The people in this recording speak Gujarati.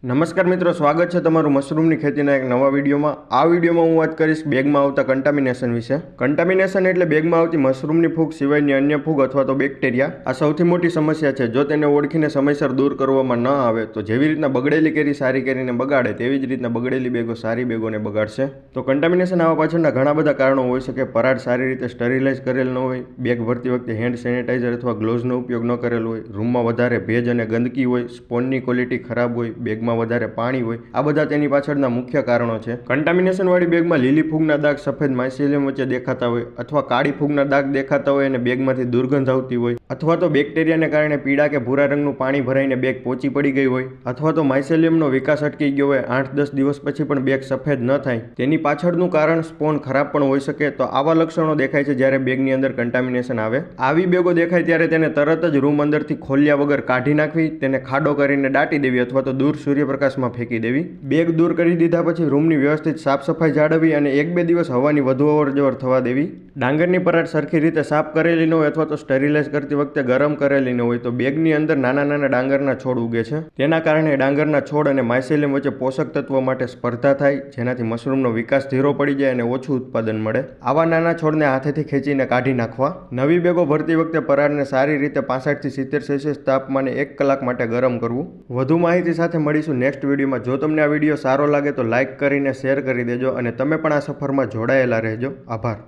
નમસ્કાર મિત્રો, સ્વાગત છે તમારું મશરૂમની ખેતીના એક નવા વિડીયોમાં. આ વિડીયોમાં હું વાત કરીશ બેગમાં આવતા કન્ટામિનેશન વિશે. કન્ટામિનેશન એટલે બેગમાં આવતી મશરૂમની ફૂગ સિવાયની અન્ય ફૂગ અથવા તો બેક્ટેરિયા. આ સૌથી મોટી સમસ્યા છે. જો તેને ઓળખીને સમયસર દૂર કરવામાં ન આવે તો જેવી રીતના બગડેલી કેરી સારી કેરીને બગાડે તેવી જ રીતના બગડેલી બેગો સારી બેગોને બગાડશે. તો કન્ટામિનેશન આવવા પાછળના ઘણા બધા કારણો હોઈ શકે. પરાળ સારી રીતે સ્ટરીલાઇઝ કરેલ ન હોય, બેગ ભરતી વખતે હેન્ડ સેનિટાઈઝર અથવા ગ્લોવ્સનો ઉપયોગ ન કરેલો હોય, રૂમમાં વધારે ભેજ અને ગંદકી હોય, સ્પોનની ક્વોલિટી ખરાબ હોય, બેગમાં વધારે પાણી હોય, આ બધા તેની પાછળના મુખ્ય કારણો છે. કન્ટામિનેશન વાળી બેગમાં લીલી ફૂગના દાગ સફેદ માઇસેલિયમ વચ્ચે દેખાતા હોય, અથવા કાળી ફૂગના દાગ દેખાતા હોય અને બેગમાંથી દુર્ગંધ આવતી હોય, અથવા તો બેક્ટેરિયાને કારણે પીળા કે ભૂરા રંગનું પાણી ભરાઈને બેગ પોચી પડી ગઈ હોય, અથવા તો માઇસેલિયમનો વિકાસ અટકી ગયો હોય, 8-10 દિવસ પછી પણ બેગ સફેદ ન થાય, તેની પાછળનું કારણ સ્પોન ખરાબ પણ હોઈ શકે. તો આવા લક્ષણો દેખાય છે જ્યારે બેગની અંદર કન્ટામિનેશન આવે. આવી બેગો દેખાય ત્યારે તેને તરત જ રૂમ અંદરથી ખોલ્યા વગર કાઢી નાખવી, તેને ખાડો કરીને દાટી દેવી અથવા તો દૂર સૂર્યપ્રકાશમાં ફેંકી દેવી. બેગ દૂર કરી દીધા પછી રૂમની વ્યવસ્થિત સાફ સફાઈ જાળવવી અને 1-2 દિવસ હવાની વધુ અવરજવર થવા દેવી. ડાંગરની પરાળ સરખી રીતે સાફ કરેલી ન હોય અથવા તો સ્ટરીલાઇઝ કરતી વખતે ગરમ કરેલી ન હોય તો બેગની અંદર નાના નાના ડાંગરના છોડ ઉગે છે. તેના કારણે ડાંગરના છોડ અને માઇસેલિયમ વચ્ચે પોષક તત્વો માટે સ્પર્ધા થાય, જેનાથી મશરૂમનો વિકાસ ધીરો પડી જાય અને ઓછું ઉત્પાદન મળે. આવા નાના છોડને હાથેથી ખેંચીને કાઢી નાખવા. નવી બેગો ભરતી વખતે પરાળને સારી રીતે 65 થી 70 સેલ્સિયસ તાપમાને 1 કલાક માટે ગરમ કરવું. વધુ માહિતી સાથે મળીશું નેક્સ્ટ વિડીયોમાં. જો તમને આ વિડીયો સારો લાગે તો લાઇક કરીને શેર કરી દેજો અને તમે પણ આ સફરમાં જોડાયેલા રહેજો. આભાર.